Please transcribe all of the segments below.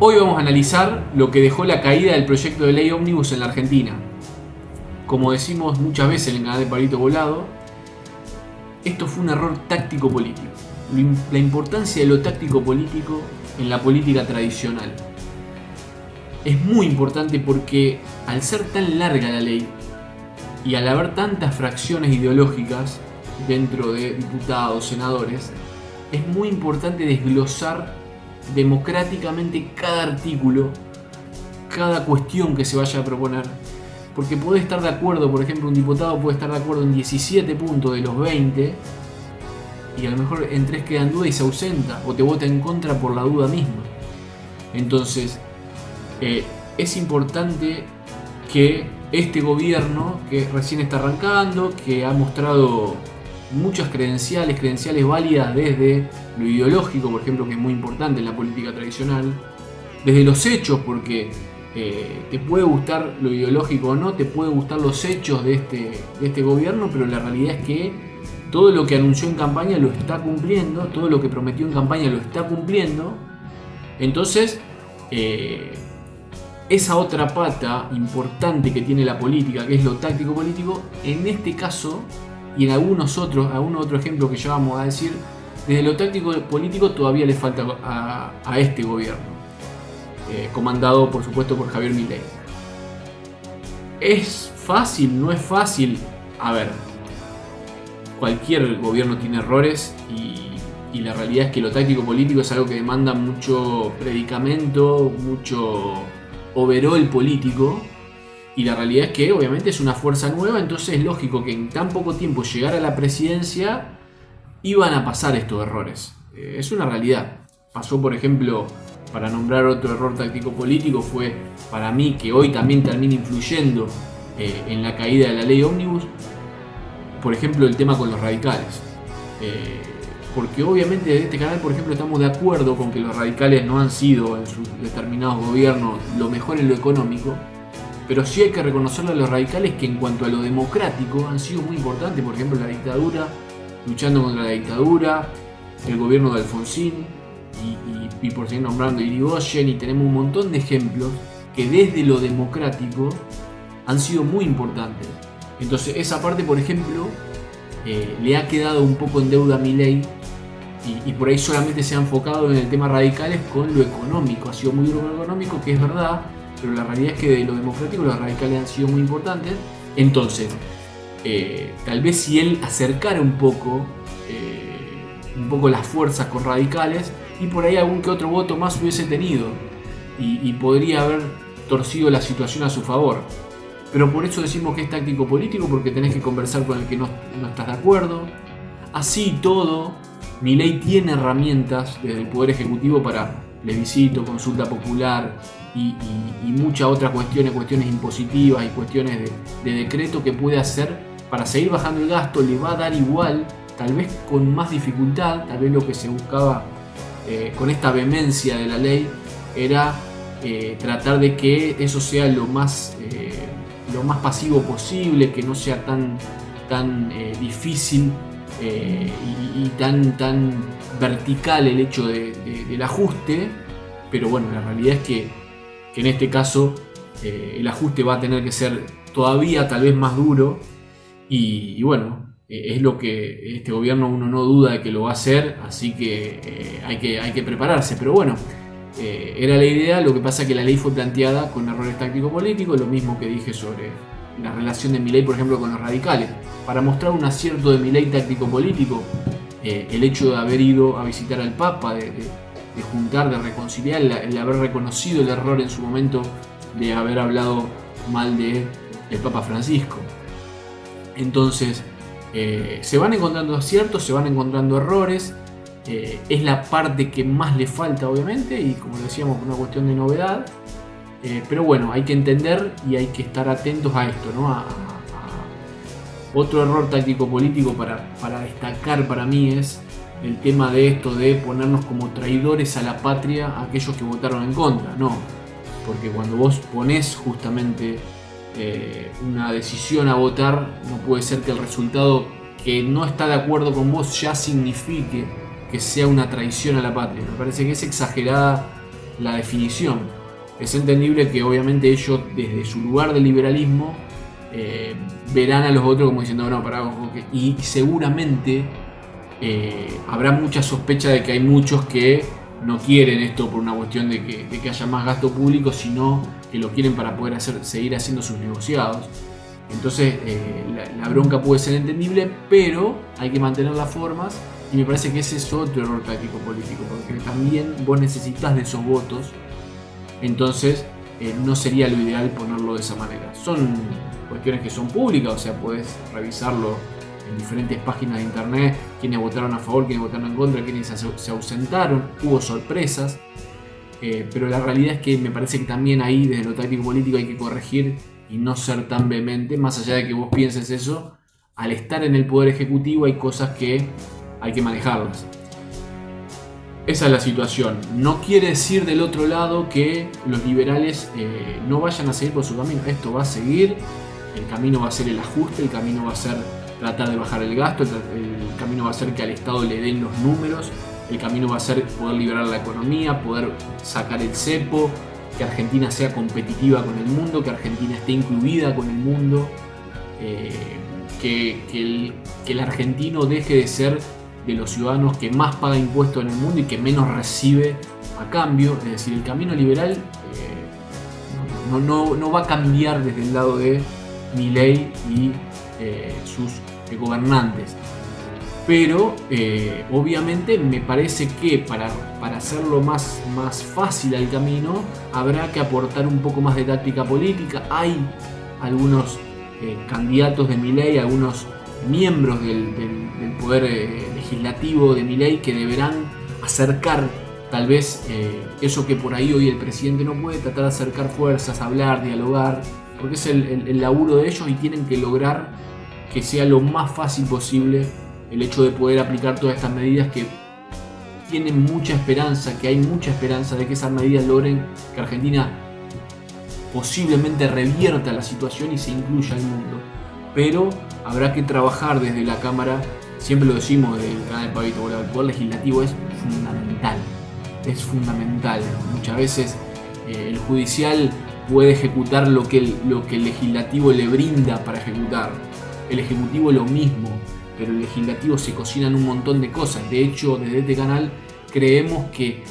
Hoy vamos a analizar lo que dejó la caída del proyecto de ley ómnibus en la Argentina. Como decimos muchas veces en el canal de Pablito Volado, esto fue un error táctico político. La importancia de lo táctico político en la política tradicional es muy importante porque al ser tan larga la ley y al haber tantas fracciones ideológicas dentro de diputados, senadores, es muy importante desglosar democráticamente cada artículo, cada cuestión que se vaya a proponer, porque puede estar de acuerdo, por ejemplo, un diputado puede estar de acuerdo en 17 puntos de los 20 y a lo mejor en 3 queda en duda y se ausenta o te vota en contra por la duda misma. Entonces es importante que este gobierno, que recién está arrancando, que ha mostrado muchas credenciales válidas desde lo ideológico, por ejemplo, que es muy importante en la política tradicional, desde los hechos, porque te puede gustar lo ideológico o no, te puede gustar los hechos de este gobierno, pero la realidad es que todo lo que anunció en campaña lo está cumpliendo, todo lo que prometió en campaña lo está cumpliendo. Entonces, esa otra pata importante que tiene la política, que es lo táctico político, en este caso y en algún otro ejemplo que ya vamos a decir, desde lo táctico político todavía le falta a este gobierno, comandado por supuesto por Javier Milei. ¿Es fácil? ¿No es fácil? A ver, cualquier gobierno tiene errores y la realidad es que lo táctico político es algo que demanda mucho predicamento, mucho overall político. Y la realidad es que obviamente es una fuerza nueva, entonces es lógico que en tan poco tiempo llegar a la presidencia iban a pasar estos errores. Es una realidad. Pasó, por ejemplo, para nombrar otro error táctico político, fue para mí que hoy también termina influyendo en la caída de la ley ómnibus, por ejemplo, el tema con los radicales. Porque obviamente desde este canal, por ejemplo, estamos de acuerdo con que los radicales no han sido en sus determinados gobiernos lo mejor en lo económico. Pero sí hay que reconocerle a los radicales que en cuanto a lo democrático han sido muy importantes. Por ejemplo, la dictadura, luchando contra la dictadura, el gobierno de Alfonsín y por seguir nombrando Irigoyen, y tenemos un montón de ejemplos que desde lo democrático han sido muy importantes. Entonces esa parte, por ejemplo, le ha quedado un poco en deuda a Milei y por ahí solamente se ha enfocado en el tema radicales con lo económico. Ha sido muy duro con lo económico, que es verdad, pero la realidad es que de lo democrático los radicales han sido muy importantes. Entonces, tal vez si él acercara un poco las fuerzas con radicales y por ahí algún que otro voto más hubiese tenido y podría haber torcido la situación a su favor. Pero por eso decimos que es táctico político, porque tenés que conversar con el que no estás de acuerdo. Así todo, Milei tiene herramientas desde el Poder Ejecutivo para plebiscito, consulta popular y muchas otras cuestiones impositivas y cuestiones de decreto que puede hacer para seguir bajando el gasto. Le va a dar igual, tal vez con más dificultad. Tal vez lo que se buscaba con esta vehemencia de la ley era tratar de que eso sea lo más pasivo posible, que no sea tan difícil y tan vertical el hecho del ajuste. Pero bueno, la realidad es que en este caso el ajuste va a tener que ser todavía tal vez más duro y bueno, es lo que este gobierno uno no duda de que lo va a hacer, así que hay que prepararse. Pero bueno, era la idea. Lo que pasa es que la ley fue planteada con errores tácticos políticos, lo mismo que dije sobre la relación de Milei, por ejemplo, con los radicales. Para mostrar un acierto de Milei táctico político, el hecho de haber ido a visitar al Papa, de juntar, de reconciliar, el haber reconocido el error en su momento de haber hablado mal del Papa Francisco. Entonces, se van encontrando aciertos, se van encontrando errores. Es la parte que más le falta, obviamente, y como decíamos, una cuestión de novedad. Pero bueno, hay que entender y hay que estar atentos a esto, ¿no? A otro error táctico político para destacar para mí es el tema de esto de ponernos como traidores a la patria a aquellos que votaron en contra. No, porque cuando vos ponés justamente una decisión a votar, no puede ser que el resultado que no está de acuerdo con vos ya signifique que sea una traición a la patria. Me parece que es exagerada la definición. Es entendible que obviamente ellos desde su lugar de liberalismo verán a los otros como diciendo no, pará, y seguramente habrá mucha sospecha de que hay muchos que no quieren esto por una cuestión de que haya más gasto público, sino que lo quieren para poder seguir haciendo sus negociados. Entonces la bronca puede ser entendible, pero hay que mantener las formas, y me parece que ese es otro error táctico político, porque también vos necesitas de esos votos. Entonces no sería lo ideal ponerlo de esa manera. Son cuestiones que son públicas, o sea, podés revisarlo en diferentes páginas de internet, quienes votaron a favor, quienes votaron en contra, quienes se ausentaron, hubo sorpresas, pero la realidad es que me parece que también ahí desde lo táctico político hay que corregir y no ser tan vehemente, más allá de que vos pienses eso, al estar en el poder ejecutivo hay cosas que hay que manejarlas. Esa es la situación. No quiere decir del otro lado que los liberales no vayan a seguir por su camino. Esto va a seguir, el camino va a ser el ajuste, el camino va a ser tratar de bajar el gasto, el camino va a ser que al Estado le den los números, el camino va a ser poder liberar la economía, poder sacar el cepo, que Argentina sea competitiva con el mundo, que Argentina esté incluida con el mundo, que el argentino deje de ser de los ciudadanos que más paga impuestos en el mundo y que menos recibe a cambio. Es decir, el camino liberal no va a cambiar desde el lado de Milei y sus gobernantes, pero obviamente me parece que para hacerlo más fácil al camino habrá que aportar un poco más de táctica política. Hay algunos candidatos de Milei, algunos miembros del poder legislativo de Milei que deberán acercar tal vez eso que por ahí hoy el presidente no puede, tratar de acercar fuerzas, hablar, dialogar, porque es el laburo de ellos y tienen que lograr que sea lo más fácil posible el hecho de poder aplicar todas estas medidas que tienen mucha esperanza, que hay mucha esperanza de que esas medidas logren que Argentina posiblemente revierta la situación y se incluya al mundo. Pero habrá que trabajar desde la Cámara, siempre lo decimos desde el canal de Pablito Volado, el poder legislativo es fundamental. Muchas veces el judicial puede ejecutar lo que el legislativo le brinda para ejecutar. El ejecutivo lo mismo, pero el legislativo se cocina en un montón de cosas. De hecho, desde este canal creemos que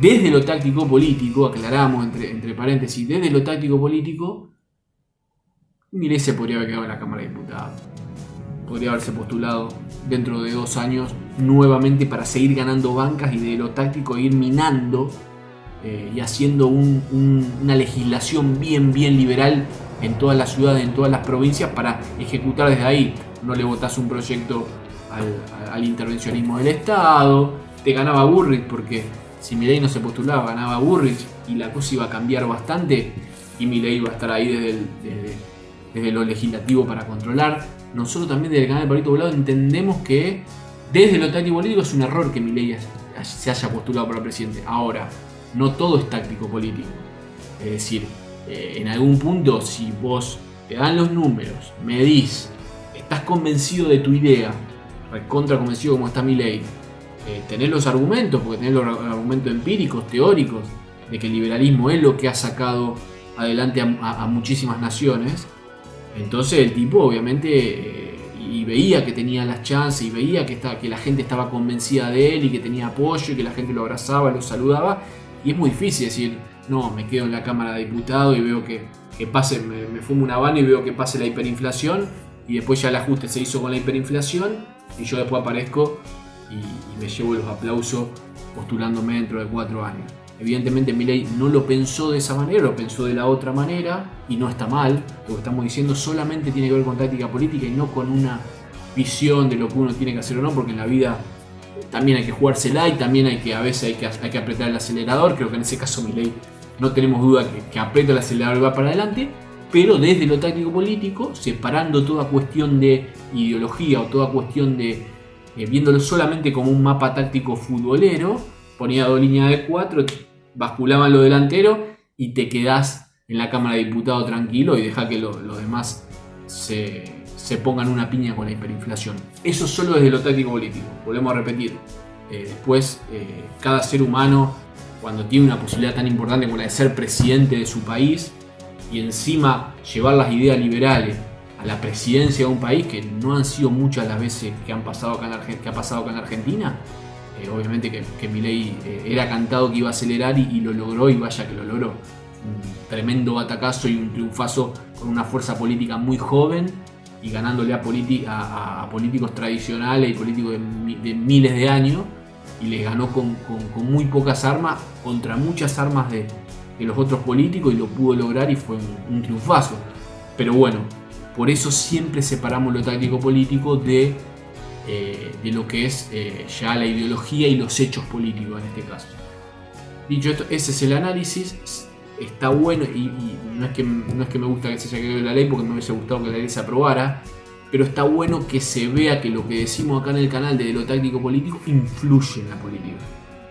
desde lo táctico político, aclaramos entre paréntesis, desde lo táctico político, Milei se podría haber quedado en la Cámara de Diputados. Podría haberse postulado dentro de 2 años nuevamente para seguir ganando bancas y de lo táctico ir minando y haciendo una legislación bien liberal en todas las ciudades, en todas las provincias para ejecutar desde ahí. No le votás un proyecto al intervencionismo del Estado, te ganaba Burrich, porque si Milei no se postulaba ganaba Burrich y la cosa iba a cambiar bastante y Milei iba a estar ahí desde lo legislativo para controlar. Nosotros también desde el canal de Pablito Volado entendemos que desde lo táctico político es un error que Milei se haya postulado para presidente. Ahora, no todo es táctico político. Es decir, en algún punto, si vos te dan los números, medís, estás convencido de tu idea, recontra convencido como está Milei, tenés los argumentos, porque tenés los argumentos empíricos, teóricos, de que el liberalismo es lo que ha sacado adelante a muchísimas naciones. Entonces el tipo obviamente y veía que tenía las chances y veía que la gente estaba convencida de él y que tenía apoyo y que la gente lo abrazaba, lo saludaba, y es muy difícil decir no, me quedo en la Cámara de Diputados y veo que pase, me fumo una habana y veo que pase la hiperinflación y después ya el ajuste se hizo con la hiperinflación y yo después aparezco y me llevo los aplausos postulándome dentro de 4 años. Evidentemente Milei no lo pensó de esa manera, lo pensó de la otra manera y no está mal. Lo que estamos diciendo solamente tiene que ver con táctica política y no con una visión de lo que uno tiene que hacer o no, porque en la vida también hay que jugársela y también a veces hay que apretar el acelerador. Creo que en ese caso Milei no tenemos duda que aprieta el acelerador y va para adelante, pero desde lo táctico político, separando toda cuestión de ideología o toda cuestión de viéndolo solamente como un mapa táctico futbolero, ponía 2 líneas de 4, basculaban lo delantero y te quedás en la Cámara de Diputados tranquilo y deja que los demás se pongan una piña con la hiperinflación. Eso solo desde lo táctico político, volvemos a repetir. Después cada ser humano cuando tiene una posibilidad tan importante como la de ser presidente de su país y encima llevar las ideas liberales a la presidencia de un país, que no han sido muchas las veces que ha pasado acá en Argentina. Obviamente que Milei era cantado que iba a acelerar y lo logró, y vaya que lo logró. Un tremendo batacazo y un triunfazo con una fuerza política muy joven y ganándole a políticos tradicionales y políticos de miles de años, y les ganó con muy pocas armas contra muchas armas de los otros políticos, y lo pudo lograr y fue un triunfazo. Pero bueno, por eso siempre separamos lo táctico político de lo que es ya la ideología y los hechos políticos en este caso. Dicho esto, ese es el análisis. Está bueno, y no es que me gusta que se haya quedado la ley, porque me hubiese gustado que la ley se aprobara, pero está bueno que se vea que lo que decimos acá en el canal de lo táctico político influye en la política.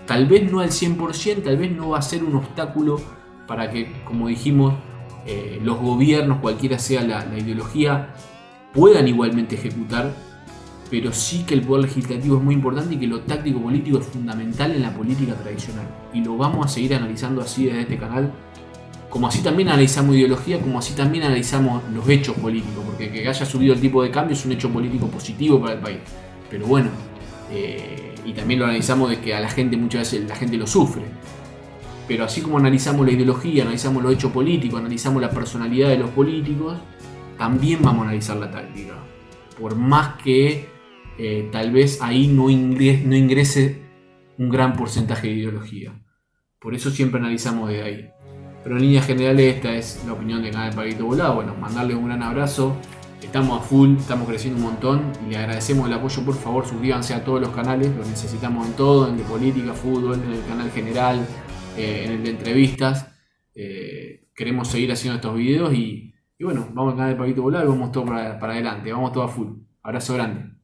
Tal vez no al 100%, tal vez no va a ser un obstáculo para que, como dijimos, los gobiernos, cualquiera sea la ideología, puedan igualmente ejecutar, pero sí que el poder legislativo es muy importante y que lo táctico político es fundamental en la política tradicional. Y lo vamos a seguir analizando así desde este canal, como así también analizamos ideología, como así también analizamos los hechos políticos, porque que haya subido el tipo de cambio es un hecho político positivo para el país. Pero bueno, y también lo analizamos de que a la gente muchas veces la gente lo sufre. Pero así como analizamos la ideología, analizamos los hechos políticos, analizamos la personalidad de los políticos, también vamos a analizar la táctica. Por más que tal vez ahí no ingrese un gran porcentaje de ideología. Por eso siempre analizamos desde ahí. Pero en líneas generales esta es la opinión del canal de Pablito Volado. Bueno, mandarles un gran abrazo. Estamos a full, estamos creciendo un montón y le agradecemos el apoyo. Por favor, suscríbanse a todos los canales, lo necesitamos en todo, en el de política, fútbol, en el canal general, en el de entrevistas. Queremos seguir haciendo estos videos y bueno, vamos al canal de Pablito Volado y vamos todo para adelante, vamos todo a full. Abrazo grande.